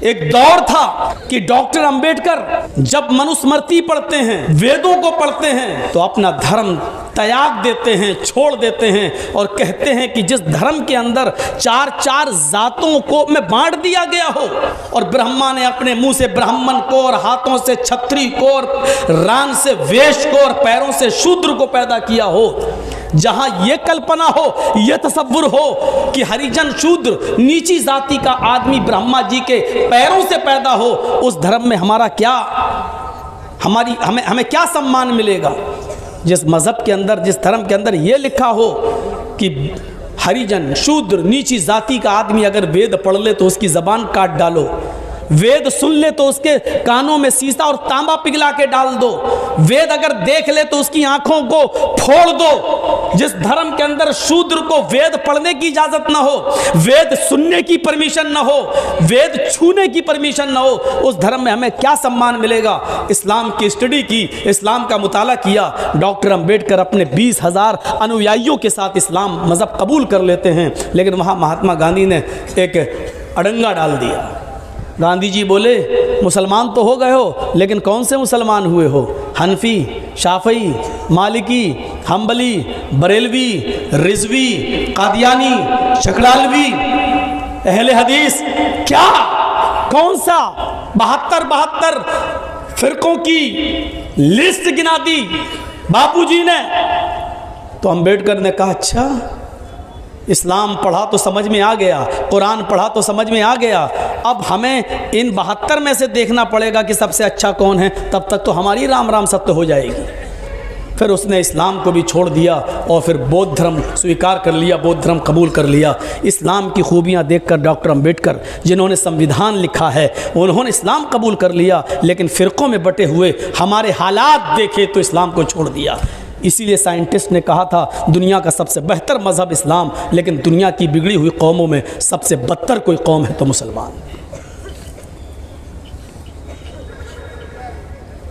एक दौर था कि डॉक्टर अंबेडकर जब मनुस्मृति पढ़ते हैं, वेदों को पढ़ते हैं, तो अपना धर्म त्याग देते हैं, छोड़ देते हैं और कहते हैं कि जिस धर्म के अंदर चार चार जातों को में बांट दिया गया हो और ब्रह्मा ने अपने मुंह से ब्राह्मण को और हाथों से क्षत्रिय को और रान से वैश्य को और पैरों से शूद्र को पैदा किया हो, जहां यह कल्पना हो, यह तसव्वुर हो कि हरिजन शूद्र नीची जाति का आदमी ब्रह्मा जी के पैरों से पैदा हो, उस धर्म में हमारा क्या, हमें क्या सम्मान मिलेगा? जिस मजहब के अंदर, जिस धर्म के अंदर यह लिखा हो कि हरिजन शूद्र नीची जाति का आदमी अगर वेद पढ़ ले तो उसकी जबान काट डालो, वेद सुन ले तो उसके कानों में सीसा और तांबा पिघला के डाल दो, वेद अगर देख ले तो उसकी आंखों को फोड़ दो। जिस धर्म के अंदर शूद्र को वेद पढ़ने की इजाजत ना हो, वेद सुनने की परमिशन ना हो, वेद छूने की परमिशन ना हो, उस धर्म में हमें क्या सम्मान मिलेगा? इस्लाम की स्टडी की, इस्लाम का मुताला किया, डॉक्टर अंबेडकर अपने 20,000 अनुयायियों के साथ इस्लाम मजहब कबूल कर लेते हैं, लेकिन वहाँ महात्मा गांधी ने एक अड़ंगा डाल दिया। गांधी जी बोले मुसलमान तो हो गए हो, लेकिन कौन से मुसलमान हुए हो? हनफी, शाफई, मालिकी, हम्बली, बरेलवी, रिजवी, कादियानी, शकलालवी, अहले हदीस, क्या कौन सा 72 फिरकों की लिस्ट गिना दी बापूजी ने। तो अंबेडकर ने कहा अच्छा, इस्लाम पढ़ा तो समझ में आ गया, कुरान पढ़ा तो समझ में आ गया, अब हमें इन 72 में से देखना पड़ेगा कि सबसे अच्छा कौन है, तब तक तो हमारी राम राम सत्य हो जाएगी। फिर उसने इस्लाम को भी छोड़ दिया और फिर बौद्ध धर्म स्वीकार कर लिया, बौद्ध धर्म कबूल कर लिया। इस्लाम की खूबियाँ देखकर डॉक्टर अंबेडकर, जिन्होंने संविधान लिखा है, उन्होंने इस्लाम कबूल कर लिया, लेकिन फ़िरक़ों में बटे हुए हमारे हालात देखे तो इस्लाम को छोड़ दिया। इसीलिए साइंटिस्ट ने कहा था दुनिया का सबसे बेहतर मज़हब इस्लाम, लेकिन दुनिया की बिगड़ी हुई कौमों में सबसे बदतर कोई कौम है तो मुसलमान।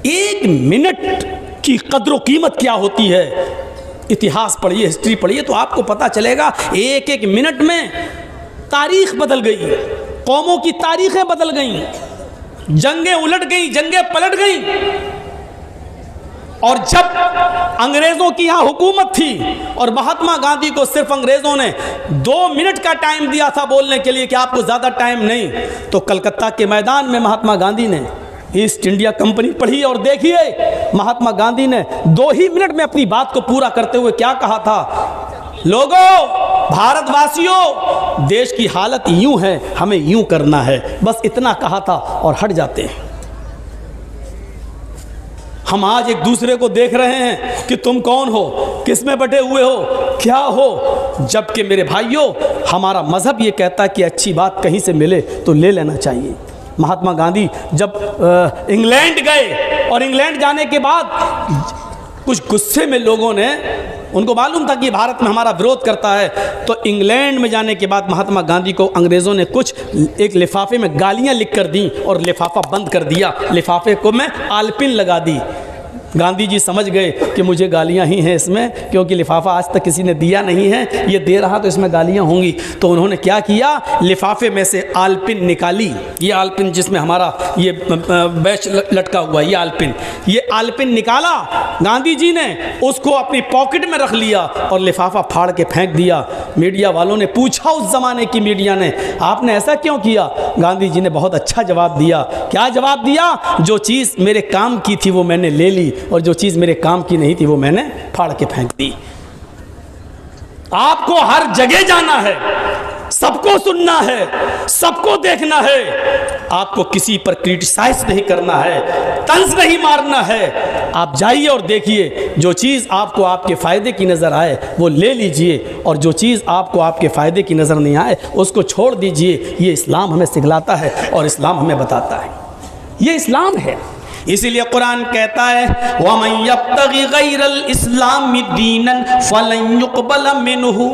एक मिनट की कद्र कीमत क्या होती है, इतिहास पढ़िए, हिस्ट्री पढ़िए तो आपको पता चलेगा। एक एक मिनट में तारीख बदल गई, कौमों की तारीखें बदल गई, जंगें उलट गई, जंगें पलट गई। और जब अंग्रेज़ों की यहाँ हुकूमत थी और महात्मा गांधी को सिर्फ अंग्रेज़ों ने 2 मिनट का टाइम दिया था बोलने के लिए कि आपको ज़्यादा टाइम नहीं, तो कलकत्ता के मैदान में महात्मा गांधी ने ईस्ट इंडिया कंपनी पढ़ी और देखिए महात्मा गांधी ने 2 ही मिनट में अपनी बात को पूरा करते हुए क्या कहा था, लोगों, भारतवासियों, देश की हालत यूं है, हमें यूं करना है, बस इतना कहा था और हट जाते हैं। हम आज एक दूसरे को देख रहे हैं कि तुम कौन हो, किस में बटे हुए हो, क्या हो, जबकि मेरे भाइयों हमारा मज़हब ये कहता है कि अच्छी बात कहीं से मिले तो ले लेना चाहिए। महात्मा गांधी जब इंग्लैंड गए और इंग्लैंड जाने के बाद कुछ गुस्से में लोगों ने, उनको मालूम था कि भारत में हमारा विरोध करता है, तो इंग्लैंड में जाने के बाद महात्मा गांधी को अंग्रेज़ों ने कुछ एक लिफाफे में गालियां लिख कर दी और लिफाफा बंद कर दिया, लिफाफे को में आलपिन लगा दी। गांधी जी समझ गए कि मुझे गालियां ही हैं इसमें, क्योंकि लिफाफा आज तक किसी ने दिया नहीं है, ये दे रहा तो इसमें गालियां होंगी। तो उन्होंने क्या किया, लिफाफे में से आलपिन निकाली, ये आलपिन जिसमें हमारा ये बैच लटका हुआ, ये आलपिन निकाला गांधी जी ने, उसको अपनी पॉकेट में रख लिया और लिफाफा फाड़ के फेंक दिया। मीडिया वालों ने पूछा, उस ज़माने की मीडिया ने, आपने ऐसा क्यों किया? गांधी जी ने बहुत अच्छा जवाब दिया। क्या जवाब दिया? जो चीज़ मेरे काम की थी वो मैंने ले ली और जो चीज़ मेरे काम की नहीं थी वो मैंने फाड़ के फेंक दी। आपको हर जगह जाना है, सबको सुनना है, सबको देखना है, आपको किसी पर क्रिटिसाइज नहीं करना है, तंज नहीं मारना है। आप जाइए और देखिए, जो चीज़ आपको आपके फ़ायदे की नज़र आए वो ले लीजिए और जो चीज़ आपको आपके फ़ायदे की नज़र नहीं आए उसको छोड़ दीजिए। ये इस्लाम हमें सिखलाता है और इस्लाम हमें बताता है, ये इस्लाम है। इसीलिए कुरान कहता है वमन यब्तगी गैरल इस्लामी दीनन फलन युक़बल मिन्हु,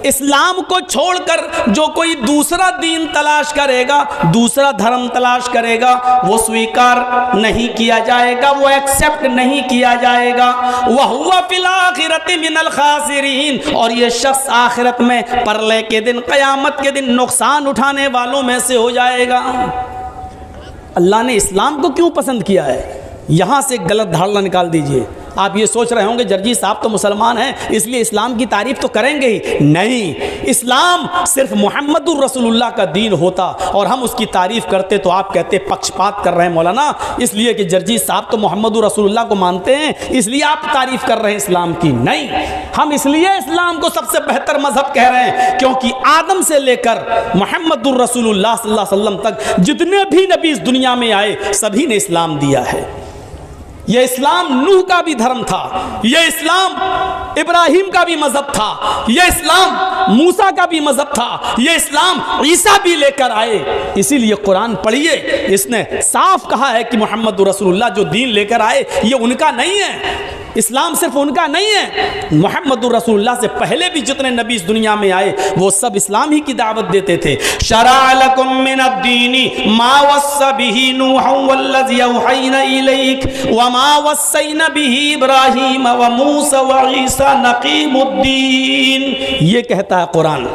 इस्लाम को छोड़कर जो कोई दूसरा दीन तलाश करेगा, दूसरा धर्म तलाश करेगा, वो स्वीकार नहीं किया जाएगा, वो एक्सेप्ट नहीं किया जाएगा। वहुवा फिल आखिरति मिनल खासिरीन, और ये शख्स आखिरत में परले के दिन, क़यामत के दिन नुकसान उठाने वालों में से हो जाएगा। अल्लाह ने इस्लाम को क्यों पसंद किया है? यहाँ से गलत धारणा निकाल दीजिए। आप ये सोच रहे होंगे जर्जी साहब तो मुसलमान हैं इसलिए इस्लाम की तारीफ़ तो करेंगे ही। नहीं, इस्लाम सिर्फ मुहम्मदुर रसूलुल्लाह का दीन होता और हम उसकी तारीफ़ करते तो आप कहते पक्षपात कर रहे हैं मौलाना, इसलिए कि जर्जी साहब तो मुहम्मदुर रसूलुल्लाह को मानते हैं इसलिए आप तारीफ़ कर रहे हैं इस्लाम की। नहीं, हम इसलिए इस्लाम को सबसे बेहतर मजहब कह रहे हैं क्योंकि आदम से लेकर मुहम्मदुर रसूलुल्लाह सल्लल्लाहु अलैहि वसल्लम तक जितने भी नबी इस दुनिया में आए सभी ने इस्लाम दिया है। यह इस्लाम नूह का भी धर्म था, यह इस्लाम इब्राहिम का भी मजहब था, यह इस्लाम मूसा का भी मजहब था, यह इस्लाम ईसा भी लेकर आए। इसीलिए कुरान पढ़िए, इसने साफ कहा है कि मोहम्मद रसूलुल्लाह जो दीन लेकर आए ये उनका नहीं है, इस्लाम सिर्फ उनका नहीं है। मोहम्मद रसूलुल्लाह से पहले भी जितने नबी इस दुनिया में आए वो सब इस्लाम ही की दावत देते थे। शरअ लकुम मिनद्दीनी मा वस्सा बिही नूहन वल्लज़ी औहैना इलैक व मा वस्सैना बिही इब्राहीम व मूसा व ईसा नक़ीमुद्दीन। ये कहता है कुरान,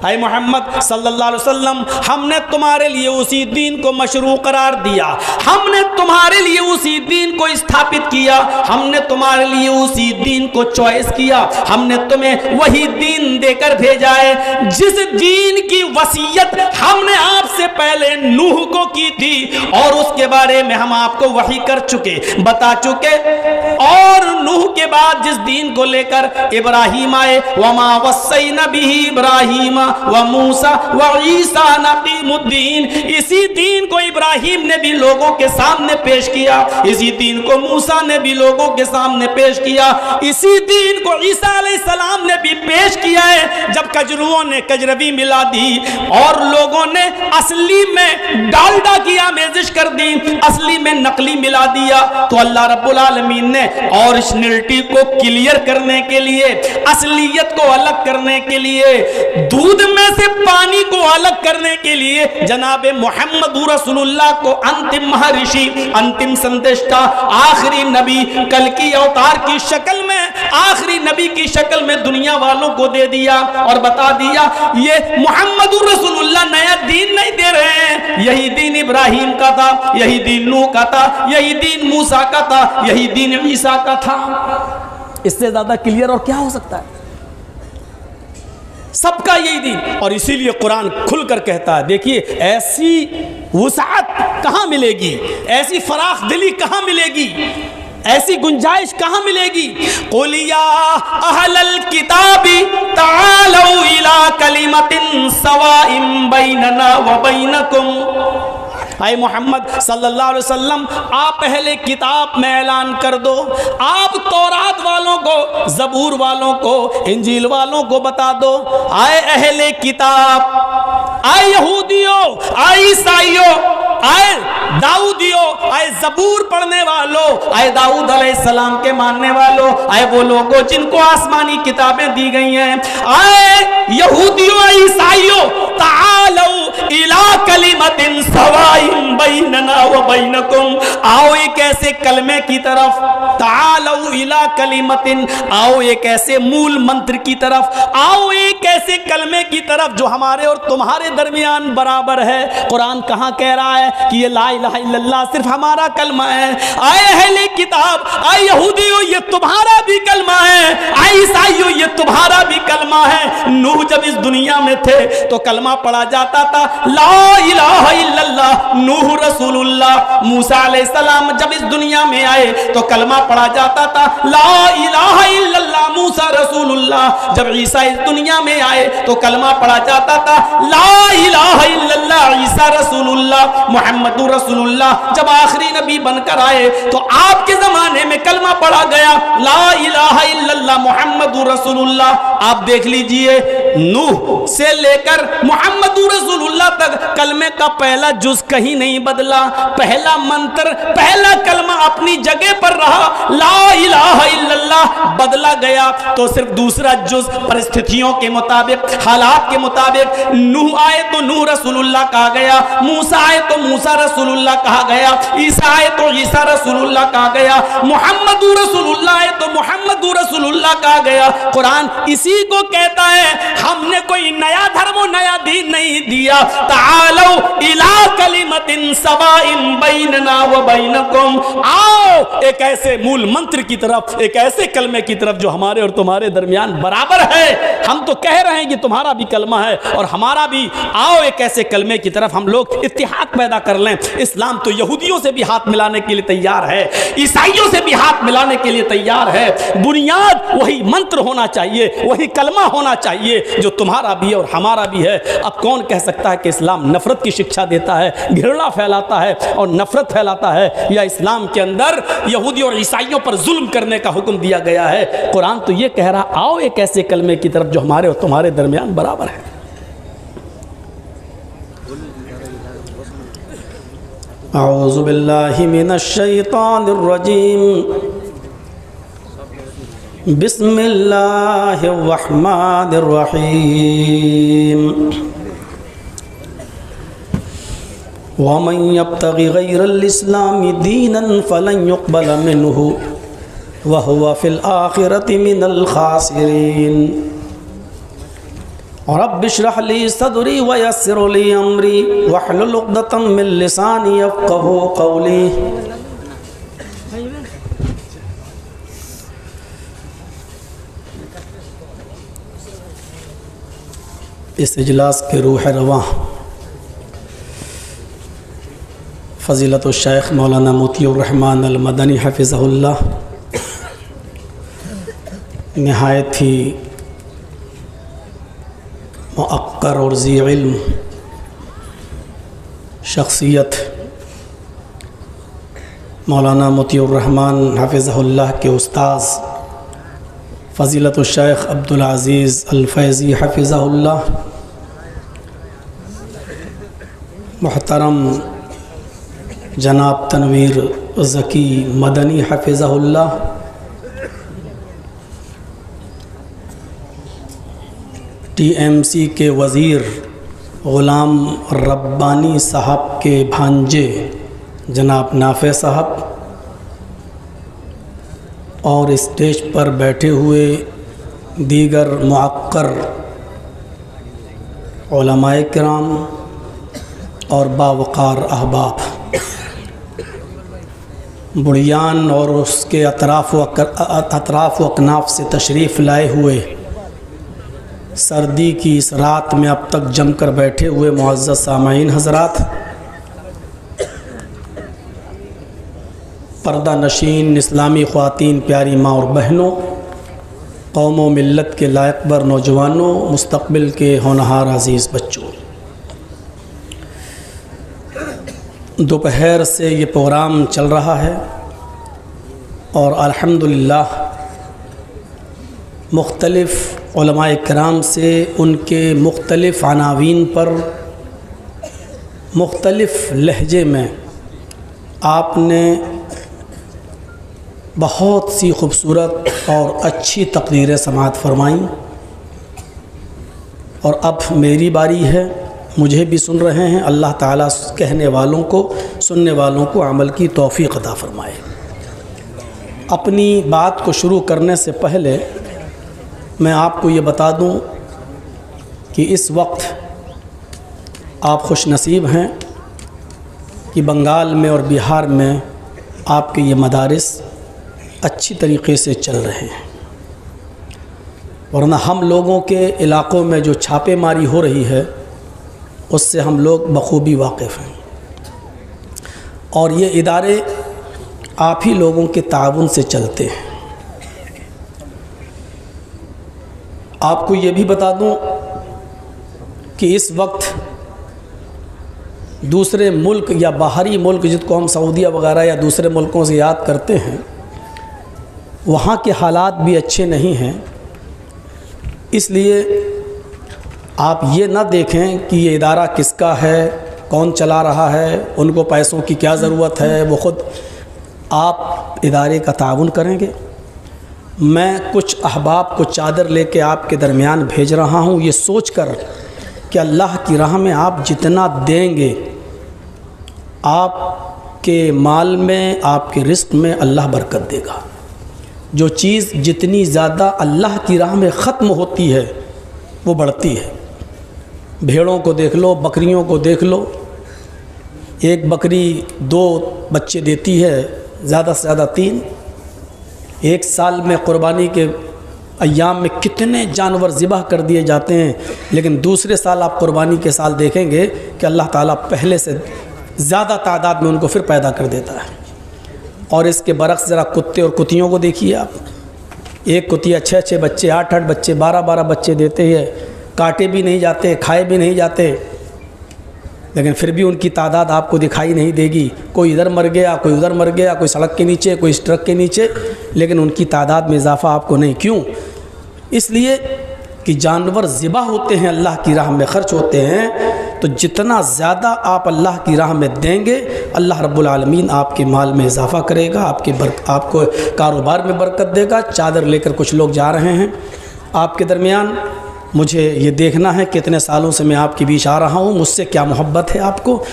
ऐ मोहम्मद सल्लल्लाहु अलैहि वसल्लम, हमने तुम्हारे लिए उसी दीन को मशरू करार दिया, हमने तुम्हारे लिए उसी दीन को स्थापित किया, हमने तुम्हारे लिए उसी दीन को चॉइस किया, हमने तुम्हें वही दीन देकर भेजा है जिस दीन की वसीयत हमने आपसे पहले नूह को की थी और उसके बारे में हम आपको वही कर चुके, बता चुके। और नूह के बाद जिस दीन को लेकर इब्राहिम आए, वमा वस्सैना बिही इब्राहिम व मूसा व ईसा नक़ीमुद्दीन, इसी दीन को इब्राहिम ने भी लोगों के सामने पेश किया, इसी दीन को मूसा ने भी लोगों के सामने पेश किया, इसी दीन को ईसा अलैहिस्सलाम ने भी पेश किया है। जब कजरुओं ने कजरवी मिला दी और लोगों ने असली में डालडा की आमेजिश कर दी, असली में नकली मिला दिया, तो अल्लाह रब्बुल आलमीन ने ओरिजिनलिटी को क्लियर करने के लिए, असलियत को अलग करने के लिए, दूध में से पानी को अलग करने के लिए जनाबे मोहम्मद रसूलुल्लाह को अंतिम महर्षि, अंतिम संदेष्टा, आखिरी नबी, कल की अवतार की शक्ल में, आखिरी नबी की शक्ल में दुनिया वालों को दे दिया और बता दिया ये मोहम्मद रसूलुल्लाह नया दीन नहीं दे रहे हैं, यही दीन इब्राहिम का था, यही दीन नूह का था, यही दीन मूसा का था, यही दीन ईसा का था। इससे ज्यादा क्लियर और क्या हो सकता है? सबका यही दीन। और इसीलिए कुरान खुलकर कहता है, देखिए ऐसी वुसाअत कहाँ मिलेगी, ऐसी फराख दिली कहाँ मिलेगी, ऐसी गुंजाइश कहाँ मिलेगी। कुल या अहलल किताबी तालौ इला कलिमतिन सवाइम बैनना व बैनकुम। आए मोहम्मद सल्लल्लाहु अलैहि वसल्लम, आप पहले किताब में ऐलान कर दो, आप तौरात वालों को, ज़बूर वालों को, इंजील वालों को बता दो, आए अहले किताब, आए यहूदियों, आए ईसाइयों, आए दाऊदियों, आए ज़बूर पढ़ने वालों, आए दाऊद अलैहिस्सलाम के मानने वालों, आए वो लोगों जिनको आसमानी किताबें दी गई हैं, आए यहूदियों, ईसाइयों, तालौ इला कलिमतिन सवाइम बैनना व बैनकुम, आओ एक ऐसे कलमे की तरफ, तालौ इला कलिमतिन, आओ एक ऐसे मूल मंत्र की तरफ, आओ एक ऐसे कलमे की तरफ जो हमारे और तुम्हारे दरमियान बराबर है। कुरान कहाँ कह रहा है कि ये ला इलाहा इल्लल्लाह सिर्फ हमारा कलमा है। आए अहले किताब, आए यहूदियों, ये तुम्हारा भी कलमा है, आए ईसाइयों, ये तुम्हारा भी कलमा है। नूह जब इस दुनिया में थे तो कलमा पढ़ा जाता था ला इलाहा इल्लल्लाह नूह रसूलुल्लाह। मूसा अलैहिस्सलाम जब इस दुनिया में आए तो कलमा पढ़ा जाता था ला इलाहा इल्लल्लाह मूसा रसूलुल्लाह। जब ईसा इस दुनिया में आए तो कलमा पढ़ा जाता था ला इलाहा इल्लल्लाह ईसा रसूलुल्लाह मुहम्मदुर रसूलुल्लाह। जब आखिरी नबी बनकर आए तो आपके जमाने में कलमा पढ़ा गया ला इलाहा इल्लल्लाह मुहम्मदुर रसूलुल्लाह। आप देख लीजिए नूह से लेकर मुहम्मदुर रसूलुल्लाह तक कलमे का पहला जुज कहीं नहीं बदला, पहला मंत्र, पहला कलमा अपनी जगह पर रहा, ला इलाहा इल्लल्लाह। बदला गया तो सिर्फ दूसरा जुज परिस्थितियों के मुताबिक, हालात के मुताबिक। नूह आए तो नूह रसूलुल्लाह कहा गया, मूसा आए तो मूसा रसूलुल्लाह कहा गया, ईसा आए तो ईसा रसूलुल्लाह कहा गया, मुहम्मदुर रसूलुल्लाह आए तो मुहम्मदुर रसूलुल्लाह कहा गया। कुरान इसी को कहता है, हमने कोई नया धर्म, नया दीन नहीं दिया। तालौ इला कलिमतिन मिन सवाइन बैनना व बैनकुम, आओ एक ऐसे मूल मंत्र की तरफ, एक ऐसे कलमे की तरफ जो हमारे और तुम्हारे दरमियान बराबर है। हम तो कह रहे हैं कि तुम्हारा भी कलमा है और हमारा भी, आओ एक ऐसे कलमे की तरफ हम लोग इत्तेहाद पैदा कर लें। इस्लाम तो यहूदियों से भी हाथ मिलाने के लिए तैयार है, ईसाइयों से भी हाथ मिलाने के लिए तैयार है। बुनियाद वही मंत्र होना चाहिए, वही कलमा होना चाहिए जो तुम्हारा भी है और हमारा भी है। अब कौन कह सकता है कि इस्लाम नफरत की शिक्षा देता है, घृणा फैलाता है और नफरत फैलाता है, या इस्लाम के अंदर यहूदी और ईसाइयों पर जुल्म करने का हुक्म दिया गया है। कुरान तो ये कह रहा, आओ एक ऐसे कलमे की तरफ जो हमारे और तुम्हारे दरमियान बराबर है। औज़ु बिल्लाहि मिनश शैतानिर रजीम, बिस्मिल्लाहिर रहमानिर रहीम। वमन यब्तगि गैरल इस्लामी दीनन फलन युक़बल मिन्हु व हुवा फिल आखिरति मिनल खासिरीन। रब्बि इश्रह ली सदरी व यस्सिर ली अमरी वहलुल उक़दतम मिन लिसानी यफ़क़हू क़ौली। इस इजलास के रूह रवां फ़ज़ीलतुल शेख मौलाना मोतियुर रहमान अल मदनी हफ़िज़हुल्लाह निहायत ही मुअक्कर और ज़ी इल्म शख्सियत मौलाना मोतियुर रहमान हफ़िज़हुल्लाह के उस्ताद फ़ज़ीलतुल शेख अब्दुल अज़ीज़ अल फ़ैज़ी हफ़िज़हुल्लाह, मुहतरम जनाब तनवीर ज़की मदनी हफ़िज़हुल्लाह, TMC के वज़ीर ग़ुलाम रब्बानी साहब के भांजे जनाब नाफ़े साहब, और स्टेज पर बैठे हुए दीगर मुअक्कर उलमाए किराम और बावक़ार अहबाब, बुढ़ियान और उसके अतराफ़ व अकनाफ़ से तशरीफ़ लाए हुए, सर्दी की इस रात में अब तक जमकर बैठे हुए मुअज़्ज़ज़ सामईन हज़रात, पर्दा नशीन इस्लामी ख़वातीन, प्यारी माँ और बहनों, कौम व मिल्लत के लायक बर नौजवानों, मुस्तक़बिल के होनहार अज़ीज़ बच्चों, दोपहर से ये प्रोग्राम चल रहा है और अल्हम्दुलिल्लाह मुख्तलिफ़ उलमाए किराम से उनके मुख्तलिफ़ अनावीन पर मुख्तलिफ़ लहजे में आपने बहुत सी खूबसूरत और अच्छी तक़रीरें समाअत फ़रमाईं, और अब मेरी बारी है, मुझे भी सुन रहे हैं। अल्लाह ताला कहने वालों को, सुनने वालों को अमल की तौफ़ीक़ अता फ़रमाए। अपनी बात को शुरू करने से पहले मैं आपको ये बता दूं कि इस वक्त आप खुश नसीब हैं कि बंगाल में और बिहार में आपके ये मदारिस अच्छी तरीक़े से चल रहे हैं, वरना हम लोगों के इलाक़ों में जो छापेमारी हो रही है उससे हम लोग बखूबी वाकिफ़ हैं, और ये इदारे आप ही लोगों के ताउन से चलते हैं। आपको ये भी बता दूं कि इस वक्त दूसरे मुल्क या बाहरी मुल्क, जिसको हम सऊदीया वगैरह या दूसरे मुल्कों से याद करते हैं, वहाँ के हालात भी अच्छे नहीं हैं। इसलिए आप ये ना देखें कि ये इदारा किसका है, कौन चला रहा है, उनको पैसों की क्या ज़रूरत है, वो ख़ुद आप इदारे का ताउन करेंगे। मैं कुछ अहबाब को चादर लेके आपके दरमियान भेज रहा हूँ, ये सोच कर कि अल्लाह की राह में आप जितना देंगे, आपके माल में, आपके रिस्क में अल्लाह बरकत देगा। जो चीज़ जितनी ज़्यादा अल्लाह की राह में ख़त्म होती है वो बढ़ती है। भेड़ों को देख लो, बकरियों को देख लो, एक बकरी 2 बच्चे देती है, ज़्यादा से ज़्यादा 3। एक साल में क़ुरबानी के अय्याम में कितने जानवर ज़िबह कर दिए जाते हैं, लेकिन दूसरे साल आप क़ुरबानी के साल देखेंगे कि अल्लाह ताला पहले से ज़्यादा तादाद में उनको फिर पैदा कर देता है। और इसके बरक्स ज़रा कुत्ते और कुतियों को देखिए आप। एक कुतिया 6-6 बच्चे, 8-8 बच्चे, 12-12 बच्चे देते हैं, काटे भी नहीं जाते, खाए भी नहीं जाते, लेकिन फिर भी उनकी तादाद आपको दिखाई नहीं देगी। कोई इधर मर गया, कोई उधर मर गया, कोई सड़क के नीचे, कोई इस ट्रक के नीचे, लेकिन उनकी तादाद में इजाफ़ा आपको नहीं। क्यों? इसलिए कि जानवर ज़िबा होते हैं, अल्लाह की राह में ख़र्च होते हैं। तो जितना ज़्यादा आप अल्लाह की राह में देंगे, अल्लाह रब्बुल आलमीन आपके माल में इजाफ़ा करेगा, आपको कारोबार में बरकत देगा। चादर लेकर कुछ लोग जा रहे हैं आपके दरमियान। मुझे ये देखना है कितने सालों से मैं आपके बीच आ रहा हूँ, मुझसे क्या मोहब्बत है आपको,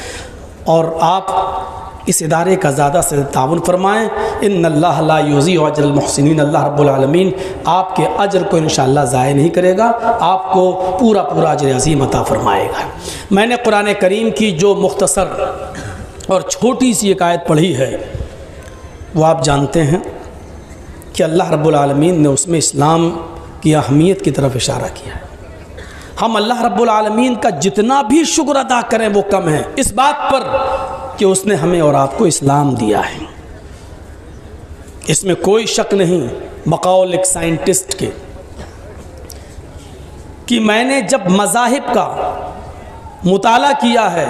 और आप इस इदारे का ज़्यादा से ताउन फरमाएँ। इन्नल्लाह ला युज़ीउ अजरल मुहसिनीन, अल्लाह रब्बुल आलमीन आपके अजर को इंशाअल्लाह ज़ाय नहीं करेगा, आपको पूरा पूरा अजर अज़ीम अता फरमाएगा। मैंने कुरान करीम की जो मुख्तसर और छोटी सी एक आयत पढ़ी है, वो आप जानते हैं कि अल्लाह रब्बुल आलमीन ने उसमें इस्लाम की अहमियत की तरफ इशारा किया है। हम अल्लाह रब्बुल आलमीन का जितना भी शुक्र अदा करें वो कम है, इस बात पर कि उसने हमें और आपको इस्लाम दिया है। इसमें कोई शक नहीं, बकौल एक साइंटिस्ट के, कि मैंने जब मज़ाहिब का मुताला किया है,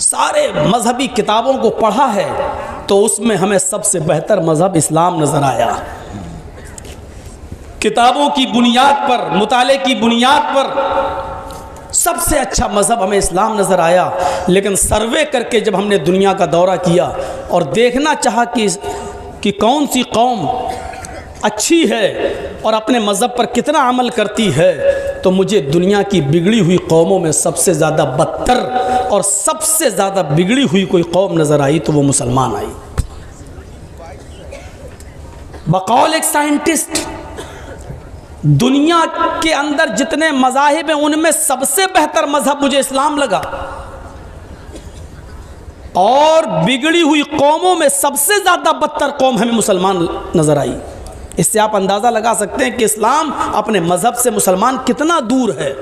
सारे मजहबी किताबों को पढ़ा है, तो उसमें हमें सबसे बेहतर मज़हब इस्लाम नज़र आया। किताबों की बुनियाद पर, मुताले की बुनियाद पर सबसे अच्छा मज़हब हमें इस्लाम नज़र आया। लेकिन सर्वे करके जब हमने दुनिया का दौरा किया और देखना चाहा कि कौन सी कौम अच्छी है और अपने मज़हब पर कितना अमल करती है, तो मुझे दुनिया की बिगड़ी हुई कौमों में सबसे ज़्यादा बदतर और सबसे ज़्यादा बिगड़ी हुई कोई कौम नज़र आई, तो वो मुसलमान आई। बकौल एक साइंटिस्ट, दुनिया के अंदर जितने मज़ाहिब हैं उनमें सबसे बेहतर मज़हब मुझे इस्लाम लगा, और बिगड़ी हुई कौमों में सबसे ज़्यादा बदतर कौम हमें मुसलमान नज़र आई। इससे आप अंदाज़ा लगा सकते हैं कि इस्लाम अपने मज़हब से मुसलमान कितना दूर है।